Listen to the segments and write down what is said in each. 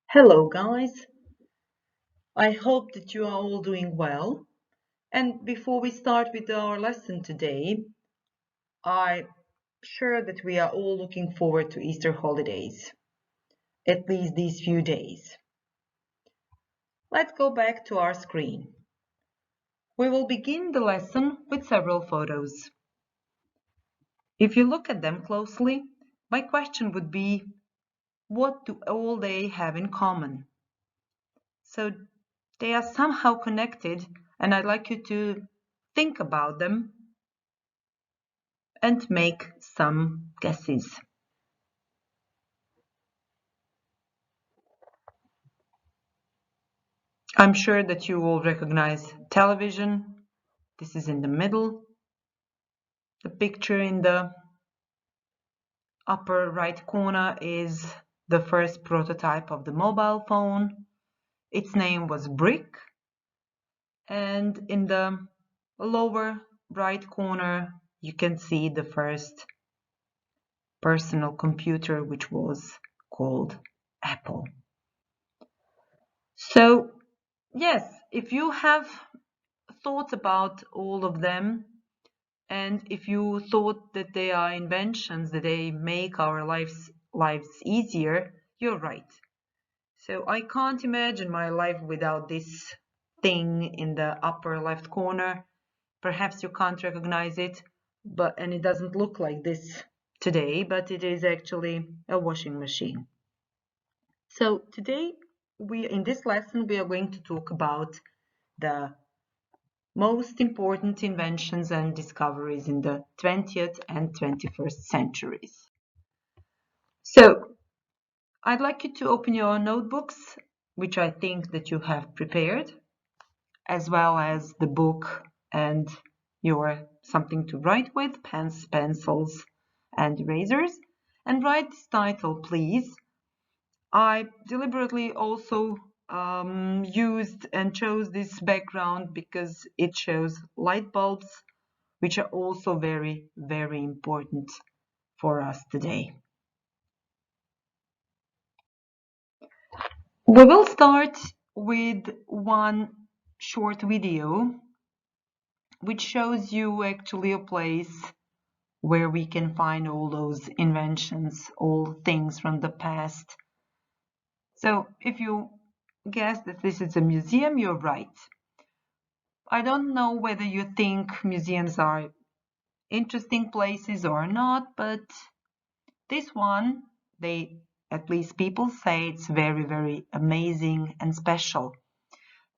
Hello, guys. I hope that you are all doing well. And before we start with our lesson today, I'm sure that we are all looking forward to Easter holidays, at least these few days. Let's go back to our screen. We will begin the lesson with several photos. If you look at them closely, my question would be, what do all they have in common? So they are somehow connected, and I'd like you to think about them and make some guesses. I'm sure that you all recognize television. This is in the middle. The picture in the upper right corner is the first prototype of the mobile phone. Its name was Brick. And in the lower right corner, you can see the first personal computer, which was called Apple. So, yes, if you have thought about all of them, and if you thought that they are inventions, that they make our lives easier, you're right. So I can't imagine my life without this thing in the upper left corner. Perhaps you can't recognize it, and it doesn't look like this today, but it is actually a washing machine. So today, in this lesson, we are going to talk about the most important inventions and discoveries in the 20th and 21st centuries. So, I'd like you to open your notebooks, which I think that you have prepared, as well as the book and your something to write with, pens, pencils, and erasers, and write this title, please. I deliberately also used and chose this background because it shows light bulbs, which are also very, very important for us today. We will start with one short video which shows you actually a place where we can find all those inventions, all things from the past. So if you guess that this is a museum, you're right. I don't know whether you think museums are interesting places or not, but this one, at least people say it's very, very amazing and special.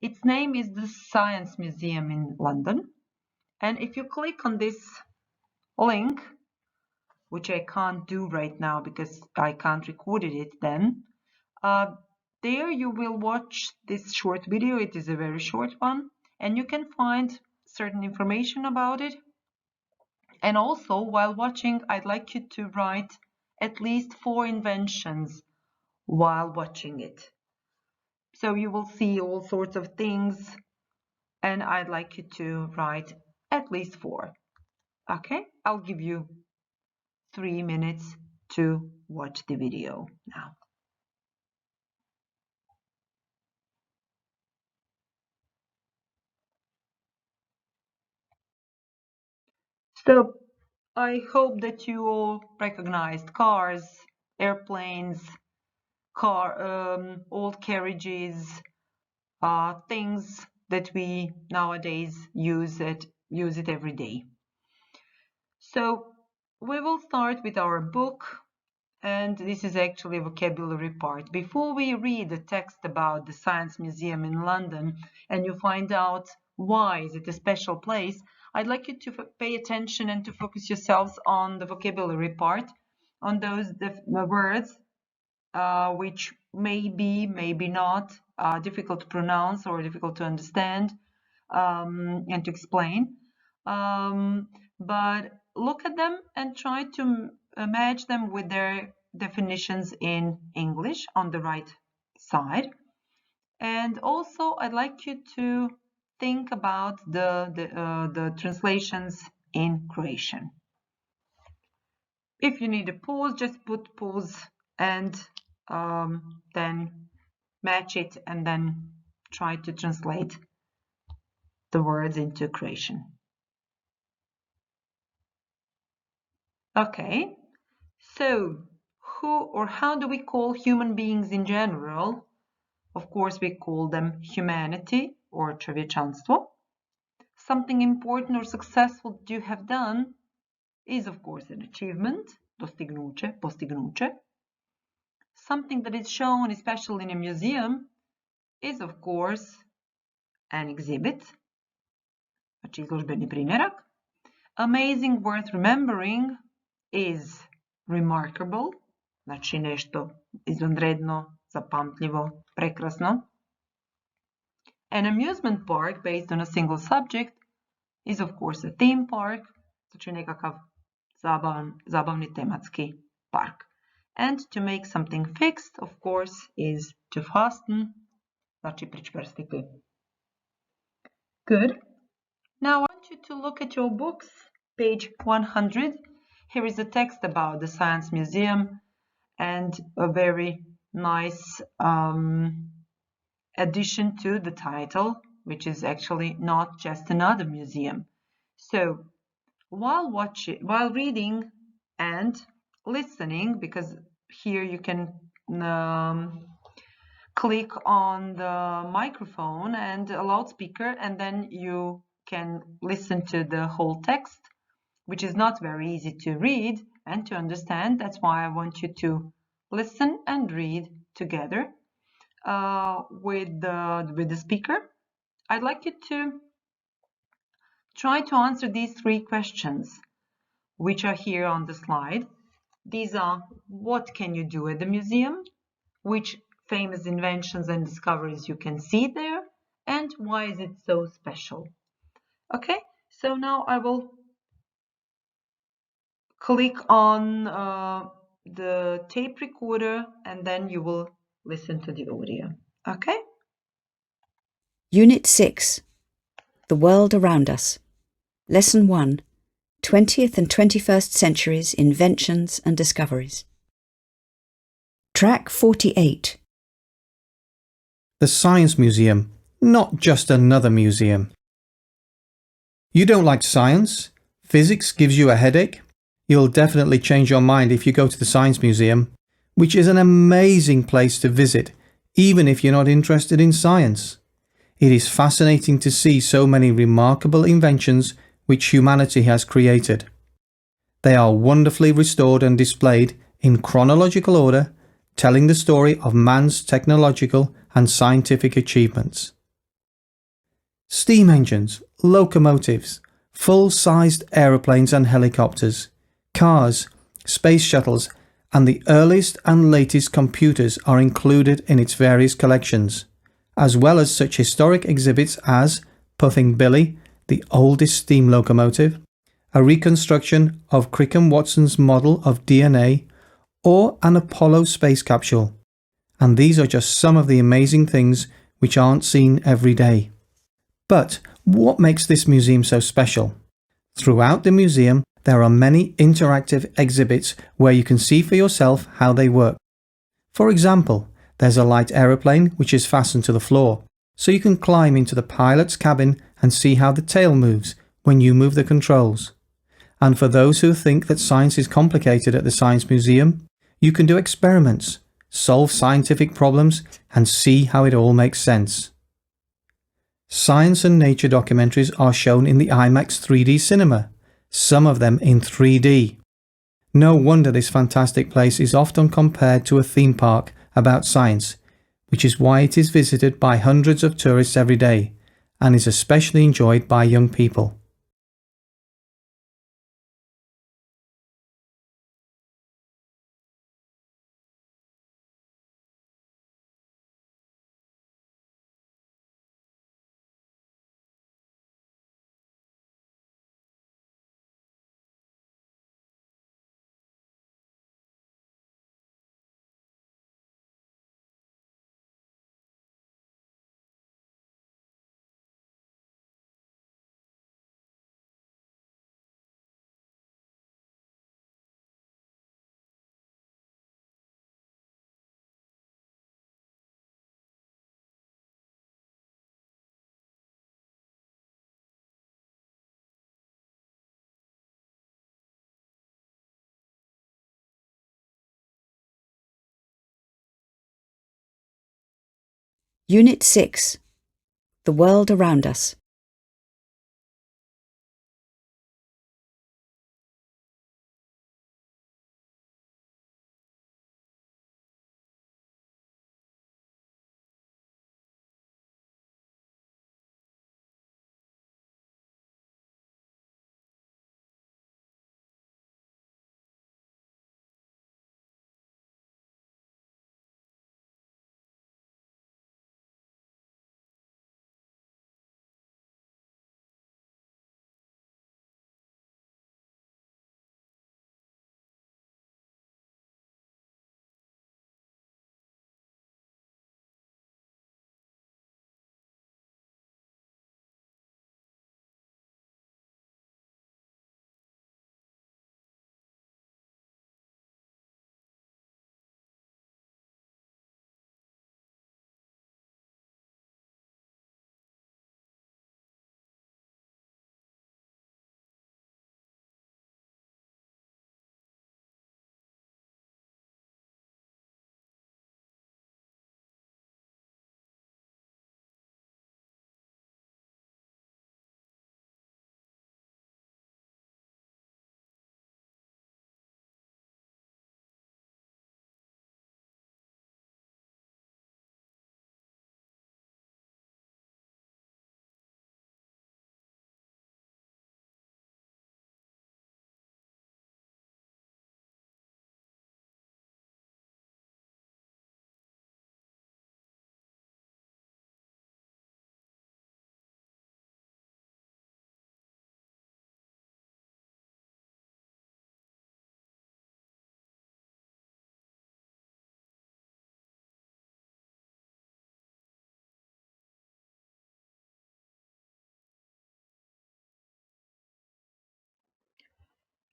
Its name is the Science Museum in London. And if you click on this link, which I can't do right now because I can't record it then, there you will watch this short video. It is a very short one, and you can find certain information about it. And also, while watching, I'd like you to write at least 4 inventions while watching it. So you will see all sorts of things, and I'd like you to write at least 4. Okay, I'll give you 3 minutes to watch the video now. So I hope that you all recognized cars, airplanes, old carriages, things that we nowadays use it every day. So we will start with our book, and this is actually a vocabulary part. Before we read the text about the Science Museum in London and you find out why is it a special place, I'd like you to pay attention and to focus yourselves on the vocabulary part, on those words which may be, maybe not, difficult to pronounce or difficult to understand and to explain. But look at them and try to match them with their definitions in English on the right side. And also, I'd like you to think about the translations in Croatian. If you need a pause, just put pause and then match it, and then try to translate the words into Croatian. Okay, so who or how do we call human beings in general? Of course, we call them humanity or čovječanstvo. Something important or successful that you have done is, of course, an achievement, dostignuće, postignuće. Something that is shown, especially in a museum, is, of course, an exhibit, znači izložbeni primjerak. Amazing, worth remembering is remarkable, znači nešto izvanredno, zapamtljivo, prekrasno. An amusement park based on a single subject is, of course, a theme park, znači nekakav zabavni tematski park. And to make something fixed, of course, is to fasten, znači pričvrstiti. Good. Now I want you to look at your books, page 100. Here is a text about the Science Museum and a very nice addition to the title, which is actually not just another museum. So while reading and listening, because here you can click on the microphone and a loudspeaker, and then you can listen to the whole text, which is not very easy to read and to understand. That's why I want you to listen and read together with the speaker. I'd like you to try to answer these 3 questions, which are here on the slide. These are: what can you do at the museum? Which famous inventions and discoveries you can see there? And why is it so special? Okay, so now I will click on the tape recorder, and then you will listen to the audio. Okay? Unit 6. The World Around Us. Lesson 1. 20th and 21st Centuries Inventions and Discoveries. Track 48. The Science Museum, not just another museum. You don't like science? Physics gives you a headache? You'll definitely change your mind if you go to the Science Museum, which is an amazing place to visit, even if you're not interested in science. It is fascinating to see so many remarkable inventions which humanity has created. They are wonderfully restored and displayed in chronological order, telling the story of man's technological and scientific achievements. Steam engines, locomotives, full-sized aeroplanes and helicopters, cars, space shuttles, and the earliest and latest computers are included in its various collections, as well as such historic exhibits as Puffing Billy, the oldest steam locomotive, a reconstruction of Crick and Watson's model of DNA, or an Apollo space capsule. And these are just some of the amazing things which aren't seen every day. But what makes this museum so special? Throughout the museum, there are many interactive exhibits where you can see for yourself how they work. For example, there's a light aeroplane which is fastened to the floor, so you can climb into the pilot's cabin and see how the tail moves when you move the controls. And for those who think that science is complicated at the Science Museum, you can do experiments, solve scientific problems, and see how it all makes sense. Science and nature documentaries are shown in the IMAX 3D cinema, some of them in 3D. No wonder this fantastic place is often compared to a theme park about science, which is why it is visited by hundreds of tourists every day, and is especially enjoyed by young people. Unit 6. The world around us.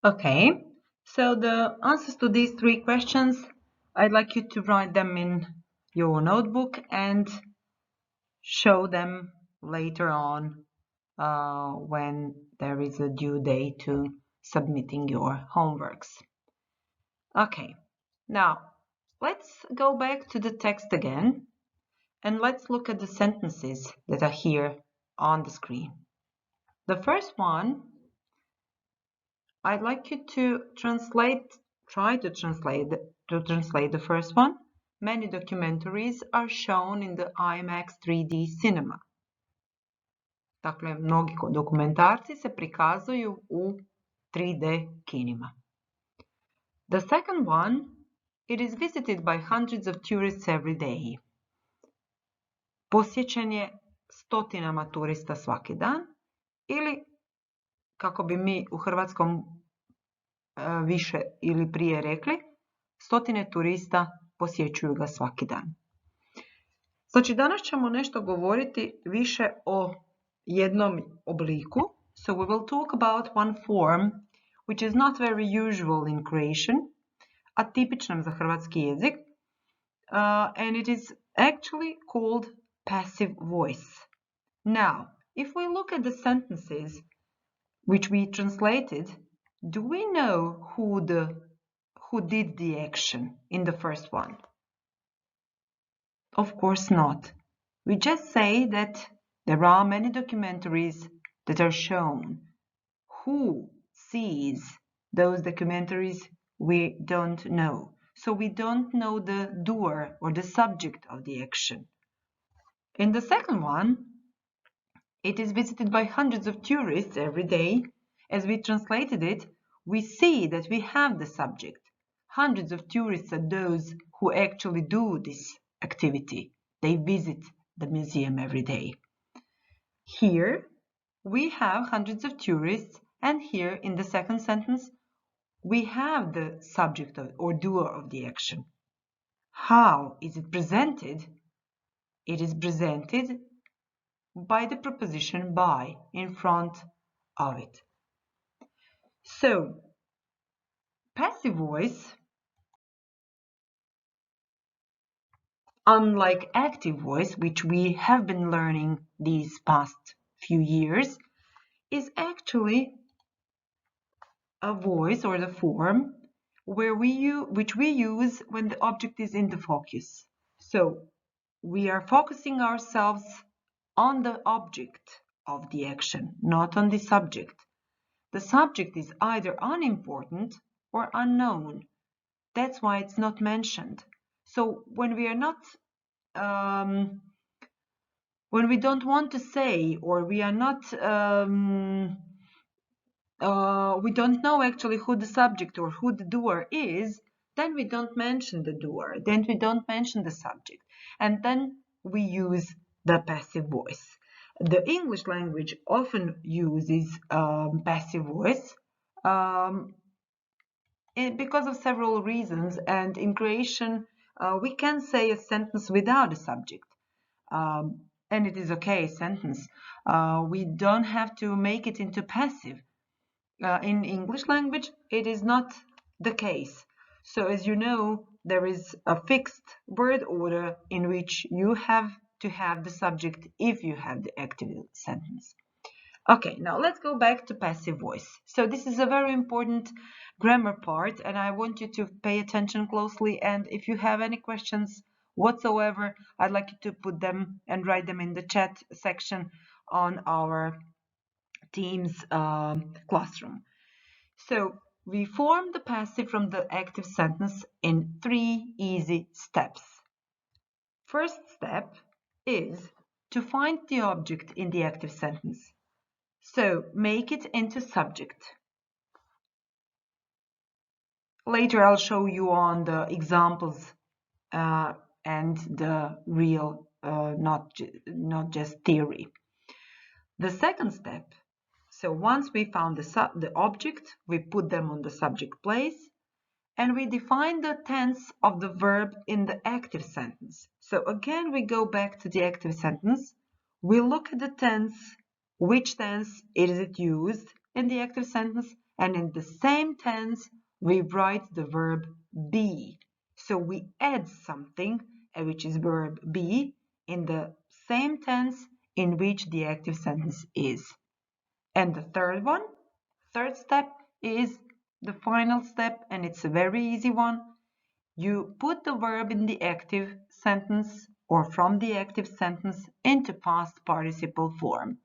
Okay, so the answers to these 3 questions, I'd like you to write them in your notebook and show them later on when there is a due date to submitting your homeworks. Okay, now let's go back to the text again and let's look at the sentences that are here on the screen. The first one, I'd like you to try to translate the first one. Many documentaries are shown in the IMAX 3D cinema. Dakle, mnogi dokumentarci se prikazuju u 3D kinima. The second one, it is visited by hundreds of tourists every day. Posjećen je stotinama turista svaki dan, ili kako bi mi u hrvatskom više ili prije rekli, stotine turista posjećuju ga svaki dan. Znači, danas ćemo nešto govoriti više o jednom obliku. So we will talk about one form which is not very usual in Croatian, atipičnom za hrvatski jezik, and it is actually called passive voice. Now, if we look at the sentences which we translated, do we know who did the action in the first one? Of course not. We just say that there are many documentaries that are shown. Who sees those documentaries? We don't know. So we don't know the doer or the subject of the action. In the second one, it is visited by hundreds of tourists every day. As we translated it, we see that we have the subject. Hundreds of tourists are those who actually do this activity. They visit the museum every day. Here, we have hundreds of tourists, and here in the second sentence, we have the subject or doer of the action. How is it presented? It is presented by the preposition by in front of it. So, passive voice, unlike active voice, which we have been learning these past few years, is actually a voice or the form which we use when the object is in the focus. So, we are focusing ourselves on the object of the action, not on the subject. The subject is either unimportant or unknown. That's why it's not mentioned. So when we are not, when we don't want to say, or we are not, we don't know actually who the subject or who the doer is, then we don't mention the doer, then we don't mention the subject, and then we use the passive voice. The English language often uses passive voice because of several reasons, and in Croatian we can say a sentence without a subject. And it is okay, sentence. We don't have to make it into passive. In English language, it is not the case. So as you know, there is a fixed word order in which you have to have the subject if you have the active sentence. Okay, now let's go back to passive voice. So this is a very important grammar part, and I want you to pay attention closely. And if you have any questions whatsoever, I'd like you to put them and write them in the chat section on our Teams classroom. So we form the passive from the active sentence in 3 easy steps. First step is to find the object in the active sentence. So make it into subject. Later I'll show you on the examples and the real, not just theory. The second step, so once we found the object, we put them on the subject place, and we define the tense of the verb in the active sentence. So again, we go back to the active sentence. We look at the tense, which tense is it used in the active sentence, and in the same tense, we write the verb be. So we add something, which is verb be, in the same tense in which the active sentence is. And the third step is the final step, and it's a very easy one. You put the verb in the active sentence or from the active sentence into past participle form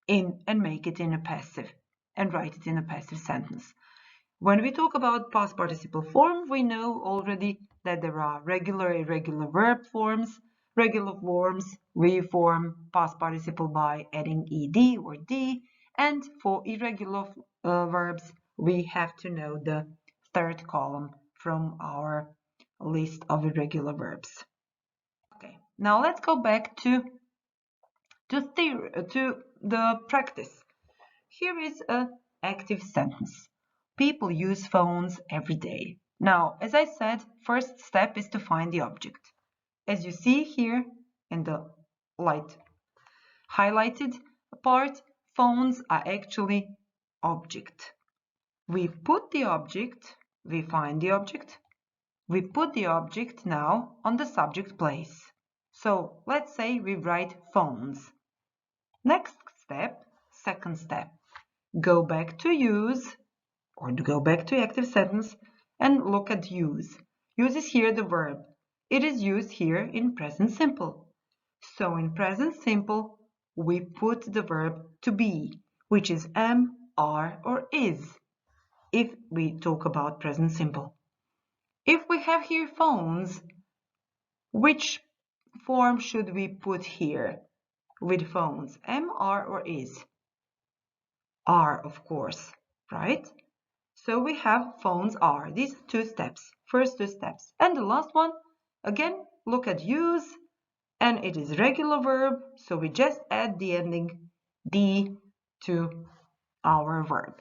and make it in a passive and write it in a passive sentence. When we talk about past participle form, we know already that there are regular, irregular verb forms. Regular forms, we form past participle by adding ed or d, and for irregular verbs, we have to know the third column from our list of irregular verbs. Okay, now let's go back to the practice. Here is an active sentence. People use phones every day. Now, as I said, first step is to find the object. As you see here in the light highlighted part, phones are actually object. We put the object, we find the object, we put the object now on the subject place. So let's say we write phones. Next step, second step, go back to use or go back to active sentence and look at use. Use is here the verb. It is used here in present simple. So in present simple, we put the verb to be, which is am, are, or is, if we talk about present simple. If we have here phones, which form should we put here with phones? Am, are, or is? Are, of course, right? So we have phones are. These two steps, first two steps. And the last one, again, look at use, and it is regular verb, so we just add the ending d to our verb.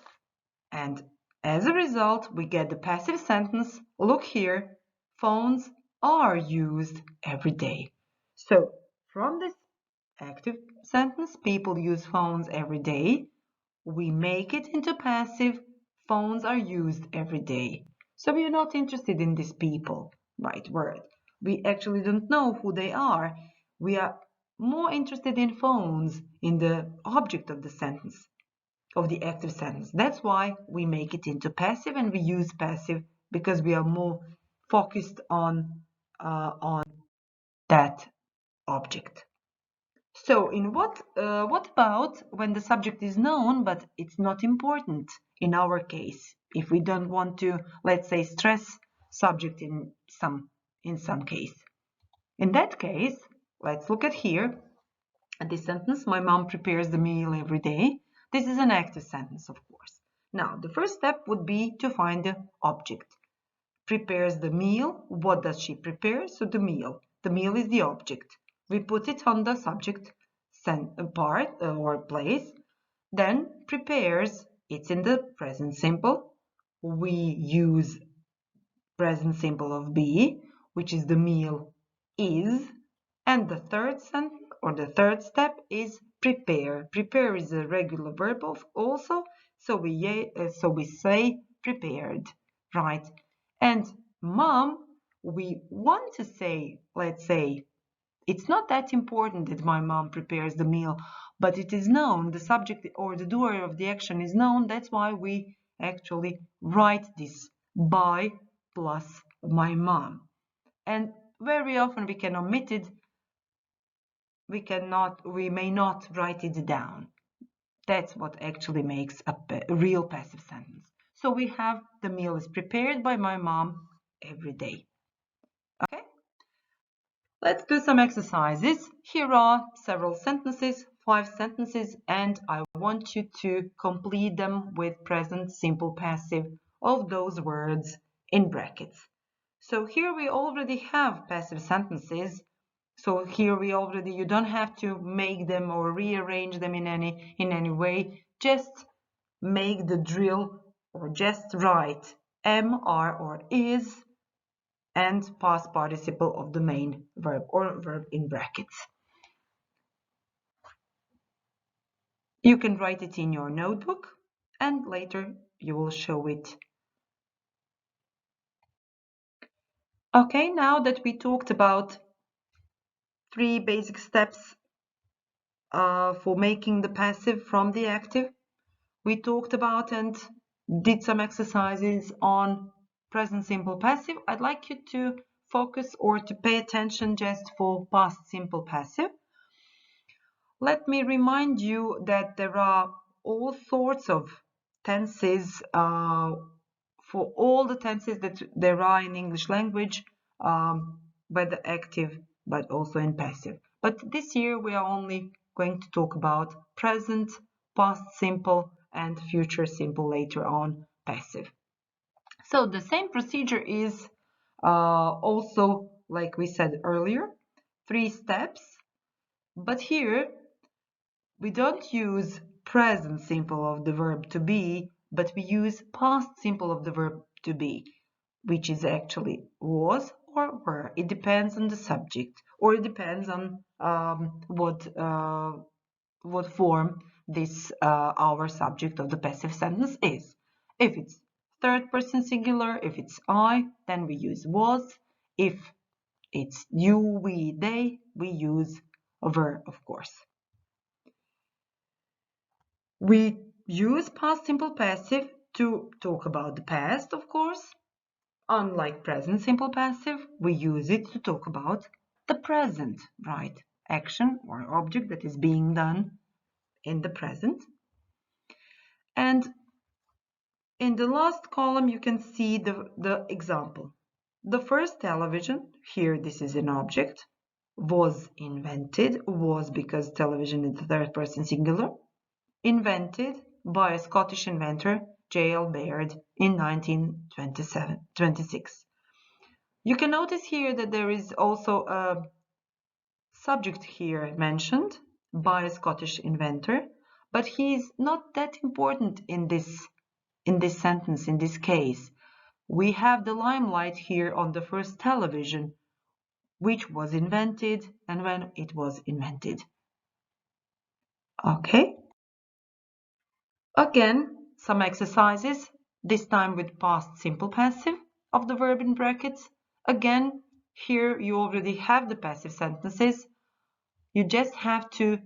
And as a result, we get the passive sentence. Look here, phones are used every day. So from this active sentence, people use phones every day, we make it into passive, phones are used every day. So we are not interested in these people, right word. We actually don't know who they are. We are more interested in phones, in the object of the sentence, of the active sentence. That's why we make it into passive and we use passive because we are more focused on that object. So what about when the subject is known but it's not important in our case, if we don't want to, let's say, stress subject in some case? In that case, let's look at here at this sentence. My mom prepares the meal every day. This is an active sentence, of course. Now, the first step would be to find the object. Prepares the meal. What does she prepare? So the meal. The meal is the object. We put it on the subject part or place. Then prepares. It's in the present simple. We use present simple of be, which is the meal is. And the third sentence or the third step is prepare. Prepare is a regular verb also, so we say prepared, right? And mom, we want to say, let's say, it's not that important that my mom prepares the meal, but it is known, the subject or the doer of the action is known. That's why we actually write this by plus my mom. And very often we can omit it. We may not write it down. That's what actually makes a real passive sentence. So we have the meal is prepared by my mom every day. Okay? Let's do some exercises. Here are several sentences, 5 sentences, and I want you to complete them with present simple passive of those words in brackets. So here we already have passive sentences. So here we already, you don't have to make them or rearrange them in any way. Just make the drill or just write am, are, or is and past participle of the main verb or verb in brackets. You can write it in your notebook and later you will show it. Okay, now that we talked about 3 basic steps for making the passive from the active, we talked about and did some exercises on present simple passive. I'd like you to focus or to pay attention just for past simple passive. Let me remind you that there are all sorts of tenses for all the tenses that there are in English language, whether active but also in passive. But this year we are only going to talk about present, past simple, and future simple later on passive. So the same procedure is also, like we said earlier, 3 steps, but here we don't use present simple of the verb to be, but we use past simple of the verb to be, which is actually was or were. It depends on the subject, or it depends on what form this our subject of the passive sentence is. If it's third person singular, if it's I, then we use was. If it's you, we, they, we use were, of course. We use past simple passive to talk about the past, of course. Unlike present simple passive, we use it to talk about the present, right? Action or object that is being done in the present. And in the last column, you can see the example. The first television, here this is an object, was invented, was because television is the third person singular, invented by a Scottish inventor, J.L. Baird, in 1926. You can notice here that there is also a subject here mentioned by a Scottish inventor, but he is not that important in this sentence, in this case. We have the limelight here on the first television, which was invented and when it was invented. Okay. Again, some exercises, this time with past simple passive of the verb in brackets. Again, here you already have the passive sentences. You just have to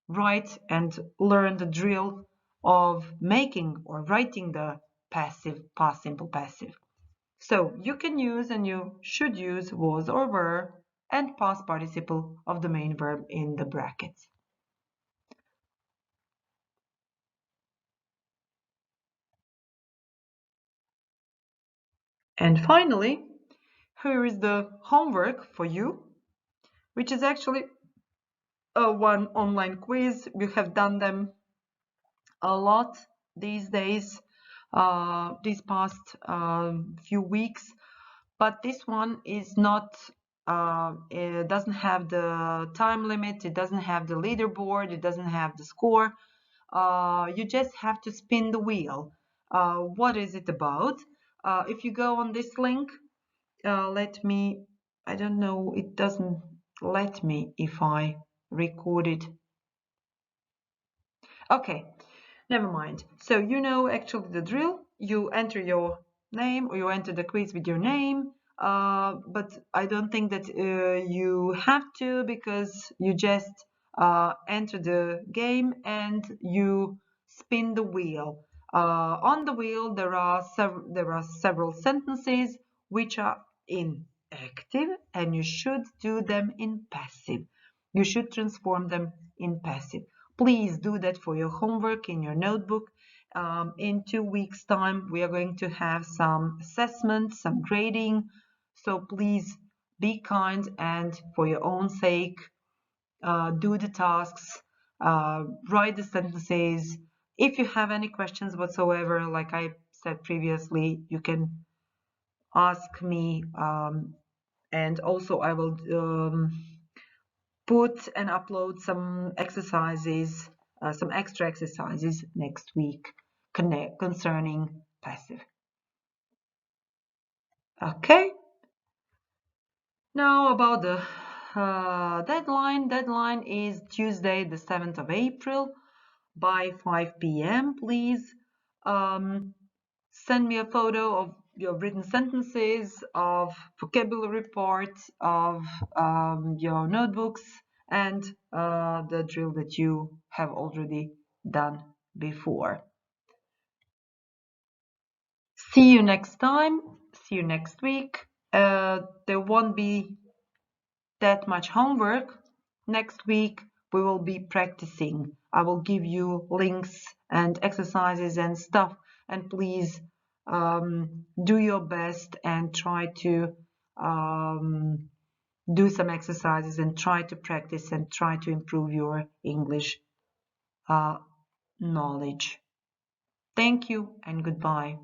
write and learn the drill of making or writing the passive, past simple passive. So you can use and you should use was or were and past participle of the main verb in the brackets. And finally, here is the homework for you, which is actually one online quiz. We have done them a lot these days, these past few weeks, but this one is not, it doesn't have the time limit, it doesn't have the leaderboard, it doesn't have the score. You just have to spin the wheel. What is it about? If you go on this link, I don't know, it doesn't let me if I record it. Okay, never mind. So you know actually the drill. You enter your name, or you enter the quiz with your name, but I don't think that you have to, because you just enter the game and you spin the wheel. On the wheel there are several sentences which are in active, and you should do them in passive. You should transform them in passive. Please do that for your homework in your notebook. In 2 weeks' time, we are going to have some assessment, some grading. So please be kind, and for your own sake, do the tasks, write the sentences. If you have any questions whatsoever, like I said previously, you can ask me, and also I will put and upload some exercises, some extra exercises next week concerning passive. Okay. Now about the deadline. Deadline is Tuesday, the 7th of April by 5 p.m. Please send me a photo of your written sentences, of vocabulary parts, of your notebooks, and the drill that you have already done before. See you next time. See you next week. There won't be that much homework. Next week we will be practicing. I will give you links and exercises and stuff, and please do your best and try to do some exercises and try to practice and try to improve your English knowledge. Thank you and goodbye.